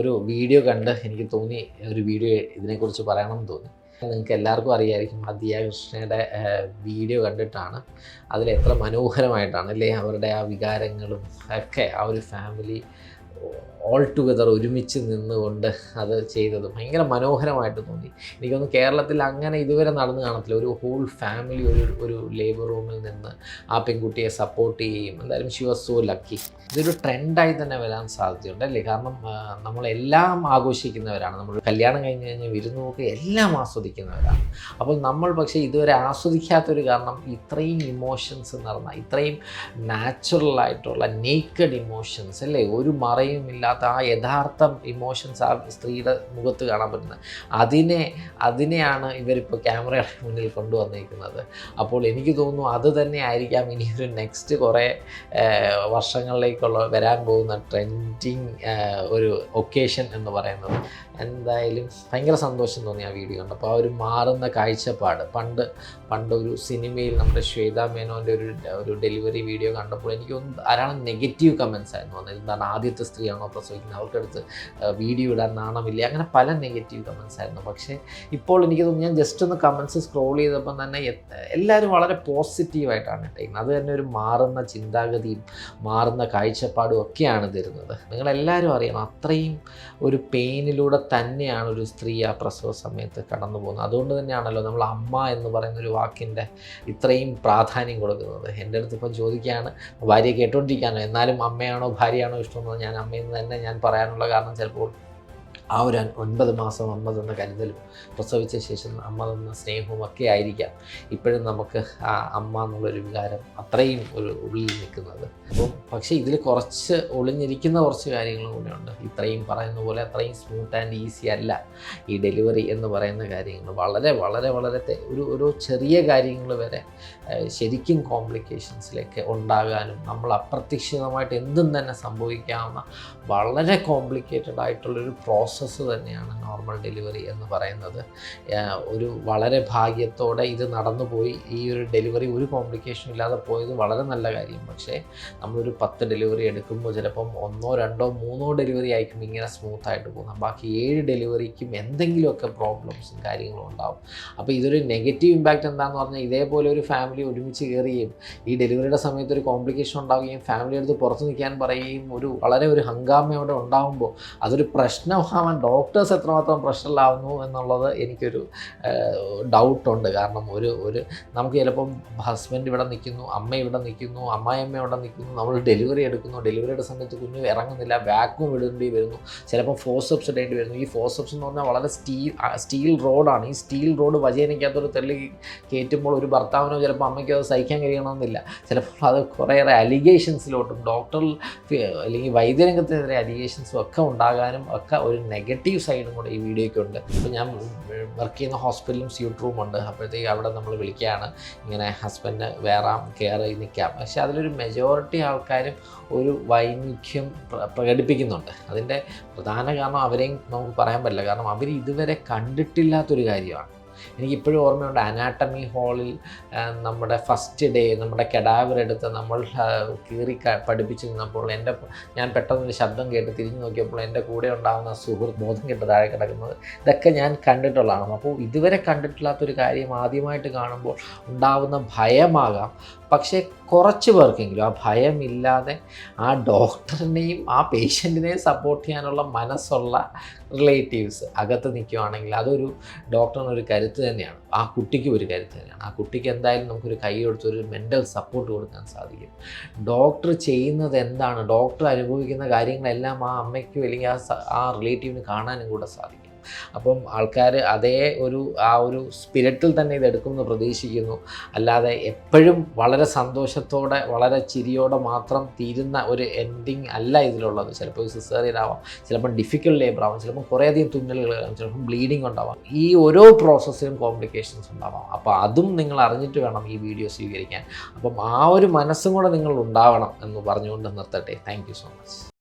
ഒരു വീഡിയോ കണ്ട് എനിക്ക് തോന്നി ഒരു വീഡിയോ ഇതിനെക്കുറിച്ച് പറയണമെന്ന് തോന്നി. നിങ്ങൾക്ക് എല്ലാവർക്കും അറിയായിരിക്കും ദിയ കൃഷ്ണയുടെ വീഡിയോ കണ്ടിട്ടാണ് അതിലെത്ര മനോഹരമായിട്ടാണ് അല്ലേ അവരുടെ ആ വികാരങ്ങളും ഒക്കെ ആ ഒരു ഫാമിലി ഓൾ ടുഗദർ ഒരുമിച്ച് നിന്നുകൊണ്ട് അത് ചെയ്തത് ഭയങ്കര മനോഹരമായിട്ട് തോന്നി. എനിക്കൊന്ന് കേരളത്തിൽ അങ്ങനെ ഇതുവരെ നടന്നു കാണത്തില്ല. ഒരു ഹോൾ ഫാമിലി ഒരു ലേബർ റൂമിൽ നിന്ന് ആ പെൺകുട്ടിയെ സപ്പോർട്ട് ചെയ്യുകയും എന്തായാലും ഷി വാസ് സോ ലക്കി. ഇതൊരു ട്രെൻഡായി തന്നെ വരാൻ സാധ്യതയുണ്ട് അല്ലേ? കാരണം നമ്മളെല്ലാം ആഘോഷിക്കുന്നവരാണ്. നമ്മൾ കല്യാണം കഴിഞ്ഞ് കഴിഞ്ഞ് വിരുന്നൊക്കെ എല്ലാം ആസ്വദിക്കുന്നവരാണ്. അപ്പോൾ നമ്മൾ പക്ഷേ ഇതുവരെ ആസ്വദിക്കാത്തൊരു കാരണം ഇത്രയും ഇമോഷൻസ് നിറഞ്ഞ ഇത്രയും നാച്ചുറലായിട്ടുള്ള നേക്കഡ് ഇമോഷൻസ് അല്ലേ, ഒരു മറയും ഇല്ലാത്ത ആ യഥാർത്ഥ ഇമോഷൻസ് ആ സ്ത്രീയുടെ മുഖത്ത് കാണാൻ പറ്റുന്നത് അതിനെയാണ് ഇവരിപ്പോൾ ക്യാമറയുടെ മുന്നിൽ കൊണ്ടുവന്നിരിക്കുന്നത്. അപ്പോൾ എനിക്ക് തോന്നുന്നു അത് തന്നെ ആയിരിക്കാം ഇനിയൊരു നെക്സ്റ്റ് കുറേ വർഷങ്ങളിലേക്കുള്ള വരാൻ പോകുന്ന ട്രെൻഡിങ് ഒരു ഒക്കേഷൻ എന്ന് പറയുന്നത്. എന്തായാലും ഭയങ്കര സന്തോഷം തോന്നി ആ വീഡിയോ കണ്ടപ്പോൾ. ആ ഒരു മാറുന്ന കാഴ്ചപ്പാട് പണ്ട് ഒരു സിനിമയിൽ നമ്മുടെ ശ്വേതാ മേനോൻ്റെ ഒരു ഡെലിവറി വീഡിയോ കണ്ടപ്പോൾ എനിക്കൊന്ന് ധാരാളം നെഗറ്റീവ് കമൻസ് ആയിരുന്നു വന്നത്. എന്താണ് ആദ്യത്തെ സ്ത്രീയാണോ പ്രസവിക്കുന്നത്, അവർക്കടുത്ത് വീഡിയോ ഇടാൻ നാണമില്ല, അങ്ങനെ പല നെഗറ്റീവ് കമൻസ് ആയിരുന്നു. പക്ഷേ ഇപ്പോൾ എനിക്ക് തോന്നുന്നു ഞാൻ ജസ്റ്റ് ഒന്ന് കമൻസ് സ്ക്രോൾ ചെയ്തപ്പോൾ തന്നെ എല്ലാവരും വളരെ പോസിറ്റീവായിട്ടാണ് ഇട്ടേക്കുന്നത്. അത് തന്നെ ഒരു മാറുന്ന ചിന്താഗതിയും മാറുന്ന കാഴ്ചപ്പാടും ഒക്കെയാണ് തരുന്നത്. നിങ്ങളെല്ലാവരും അറിയണം അത്രയും ഒരു പെയിനിലൂടെ തന്നെയാണ് ഒരു സ്ത്രീ ആ പ്രസവ സമയത്ത് കടന്നു പോകുന്നത്. അതുകൊണ്ട് തന്നെയാണല്ലോ നമ്മൾ അമ്മ എന്ന് പറയുന്നൊരു വാക്കിൻ്റെ ഇത്രയും പ്രാധാന്യം കൊടുക്കുന്നത്. എൻ്റെ അടുത്ത് ഇപ്പം ചോദിക്കുകയാണ് ഭാര്യയെ കേട്ടോണ്ടിരിക്കാനോ, എന്നാലും അമ്മയാണോ ഭാര്യയാണോ ഇഷ്ടമെന്ന്. ഞാൻ അമ്മയെന്ന് തന്നെ ഞാൻ പറയാനുള്ള കാരണം ചിലപ്പോൾ ആ ഒരു 9 മാസം അമ്മ തന്ന കരുതലും പ്രസവിച്ച ശേഷം അമ്മ തന്ന സ്നേഹവും ഒക്കെ ആയിരിക്കാം ഇപ്പോഴും നമുക്ക് ആ അമ്മ എന്നുള്ളൊരു വികാരം അത്രയും ഒരു ഉള്ളിൽ നിൽക്കുന്നത്. അപ്പം പക്ഷേ ഇതിൽ കുറച്ച് ഒളിഞ്ഞിരിക്കുന്ന കുറച്ച് കാര്യങ്ങളും കൂടെയുണ്ട്. ഇത്രയും പറയുന്ന പോലെ അത്രയും സ്മൂത്ത് ആൻഡ് ഈസി അല്ല ഈ ഡെലിവറി എന്ന് പറയുന്ന കാര്യങ്ങൾ. വളരെ വളരെ വളരെ ഒരു ചെറിയ കാര്യങ്ങൾ വരെ ശരിക്കും കോംപ്ലിക്കേഷൻസിലേക്ക് ഉണ്ടാകാനും നമ്മൾ അപ്രതീക്ഷിതമായിട്ട് എന്തും തന്നെ സംഭവിക്കാവുന്ന വളരെ കോംപ്ലിക്കേറ്റഡ് ആയിട്ടുള്ളൊരു പ്രോസസ്സ് തന്നെയാണ് നോർമൽ ഡെലിവറി എന്ന് പറയുന്നത്. ഒരു വളരെ ഭാഗ്യത്തോടെ ഇത് നടന്നു പോയി. ഈ ഒരു ഡെലിവറി ഒരു കോംപ്ലിക്കേഷൻ ഇല്ലാതെ പോയത് വളരെ നല്ല കാര്യം. പക്ഷേ നമ്മളൊരു 10 ഡെലിവറി എടുക്കുമ്പോൾ ചിലപ്പം 1, 2, 3 ഡെലിവറി ആയിരിക്കും ഇങ്ങനെ സ്മൂത്തായിട്ട് പോകുന്നത്. ബാക്കി 7 ഡെലിവറിക്കും എന്തെങ്കിലുമൊക്കെ പ്രോബ്ലംസും കാര്യങ്ങളും ഉണ്ടാവും. അപ്പോൾ ഇതൊരു നെഗറ്റീവ് ഇമ്പാക്റ്റ് എന്താണെന്ന് പറഞ്ഞാൽ ഇതേപോലെ ഒരു ഫാമിലി ഒരുമിച്ച് കയറുകയും ഈ ഡെലിവറിയുടെ സമയത്ത് ഒരു കോംപ്ലിക്കേഷൻ ഉണ്ടാവുകയും ഫാമിലി എടുത്ത് പുറത്ത് നിൽക്കാൻ പറയുകയും വളരെ ഒരു ഹംഗാമയോടെ ഉണ്ടാകുമ്പോൾ അതൊരു പ്രശ്നമാവാൻ ഡോക്ടേഴ്സ് എത്രമാത്രം പ്രശ്നമില്ലാവുന്നു എന്നുള്ളത് എനിക്കൊരു ഡൗട്ടുണ്ട്. കാരണം ഒരു നമുക്ക് ചിലപ്പം ഹസ്ബൻഡ് ഇവിടെ നിൽക്കുന്നു, അമ്മ ഇവിടെ നിൽക്കുന്നു, അമ്മായിയമ്മ ഇവിടെ നിൽക്കുന്നു, നമ്മൾ ഡെലിവറി എടുക്കുന്നു, ഡെലിവറിയുടെ സമയത്ത് കുഞ്ഞ് ഇറങ്ങുന്നില്ല, വാക്യൂം ഇടേണ്ടി വരുന്നു, ചിലപ്പോൾ ഫോർസെപ്സ് ഇടേണ്ടി വരുന്നു. ഈ ഫോർസെപ്സ് എന്ന് പറഞ്ഞാൽ വളരെ സ്റ്റീൽ റോഡാണ്. ഈ സ്റ്റീൽ റോഡ് വജേനയ്ക്കകത്തൊരു തള്ളി കയറ്റുമ്പോൾ ഒരു ഭർത്താവിനോ ചിലപ്പോൾ അമ്മയ്ക്കോ അത് സഹിക്കാൻ കഴിയണമെന്നില്ല. ചിലപ്പോൾ അത് കുറേയേറെ അലിഗേഷൻസിലോട്ടും ഡോക്ടർ അല്ലെങ്കിൽ വൈദ്യരംഗത്തിനെതിരെ അലിഗേഷൻസും ഒക്കെ ഉണ്ടാകാനും ഒക്കെ ഒരു നെഗറ്റീവ് സൈഡും കൂടെ ഈ വീഡിയോയ്ക്കുണ്ട്. ഇപ്പോൾ ഞാൻ വർക്ക് ചെയ്യുന്ന ഹോസ്പിറ്റലും സ്യൂട്ട് റൂമുണ്ട്. അപ്പോഴത്തേക്ക് അവിടെ നമ്മൾ വിളിക്കുകയാണ് ഇങ്ങനെ ഹസ്ബൻഡ് വേറെ കെയർ നിൽക്കാം. പക്ഷേ അതിലൊരു മെജോറിറ്റി ആൾക്കാരും ഒരു വൈമുഖ്യം പ്രകടിപ്പിക്കുന്നുണ്ട്. അതിൻ്റെ പ്രധാന കാരണം അവരെയും നമുക്ക് പറയാൻ പറ്റില്ല. കാരണം അവർ ഇതുവരെ കണ്ടിട്ടില്ലാത്തൊരു കാര്യമാണ്. എനിക്കിപ്പോഴും ഓർമ്മയുണ്ട് അനാട്ടമി ഹാളിൽ നമ്മുടെ ഫസ്റ്റ് ഡേ നമ്മുടെ കെഡാവർ എടുത്ത് നമ്മൾ കീറി പഠിപ്പിച്ച് നിന്നപ്പോൾ ഞാൻ പെട്ടെന്നൊരു ശബ്ദം കേട്ട് തിരിഞ്ഞു നോക്കിയപ്പോൾ എൻ്റെ കൂടെ ഉണ്ടാകുന്ന സുഹൃത്ത് ബോധം കെട്ട് താഴെ കിടക്കുന്നത് ഇതൊക്കെ ഞാൻ കണ്ടിട്ടുള്ളതാണ്. അപ്പോൾ ഇതുവരെ കണ്ടിട്ടില്ലാത്തൊരു കാര്യം ആദ്യമായിട്ട് കാണുമ്പോൾ ഉണ്ടാകുന്ന ഭയമാകാം. പക്ഷേ കുറച്ച് പേർക്കെങ്കിലും ആ ഭയമില്ലാതെ ആ ഡോക്ടറിനെയും ആ പേഷ്യൻറ്റിനെയും സപ്പോർട്ട് ചെയ്യാനുള്ള മനസ്സുള്ള റിലേറ്റീവ്സ് അകത്ത് നിൽക്കുകയാണെങ്കിൽ അതൊരു ഡോക്ടറിനൊരു കരുത്ത് തന്നെയാണ്. ആ കുട്ടിക്കും ഒരു കരുത്ത് തന്നെയാണ്. ആ കുട്ടിക്ക് എന്തായാലും നമുക്കൊരു കൈ കൊടുത്തൊരു മെൻ്റൽ സപ്പോർട്ട് കൊടുക്കാൻ സാധിക്കും. ഡോക്ടർ ചെയ്യുന്നത് എന്താണ്, ഡോക്ടർ അനുഭവിക്കുന്ന കാര്യങ്ങളെല്ലാം ആ അമ്മയ്ക്കും അല്ലെങ്കിൽ ആ റിലേറ്റീവിന് കാണാനും കൂടെ സാധിക്കും. അപ്പം ആൾക്കാർ ആ ഒരു സ്പിരിറ്റിൽ തന്നെ ഇതെടുക്കുമെന്ന് പ്രതീക്ഷിക്കുന്നു. അല്ലാതെ എപ്പോഴും വളരെ സന്തോഷത്തോടെ വളരെ ചിരിയോടെ മാത്രം തീരുന്ന ഒരു എൻഡിങ് അല്ല ഇതിലുള്ളത്. ചിലപ്പോൾ സിസേറിയൻ ആവാം, ചിലപ്പോൾ ഡിഫിക്കൽട്ട് ലേബർ ആവാം, ചിലപ്പോൾ കുറേയധികം തുന്നലുകളാവും, ചിലപ്പോൾ ബ്ലീഡിങ് ഉണ്ടാവാം. ഈ ഓരോ പ്രോസസ്സിലും കോംപ്ലിക്കേഷൻസ് ഉണ്ടാവാം. അപ്പോൾ അതും നിങ്ങൾ അറിഞ്ഞിട്ട് വേണം ഈ വീഡിയോ സ്വീകരിക്കാൻ. അപ്പം ആ ഒരു മനസ്സും കൂടെ നിങ്ങൾ ഉണ്ടാവണം എന്ന് പറഞ്ഞുകൊണ്ട് നിർത്തട്ടെ. Thank you so much.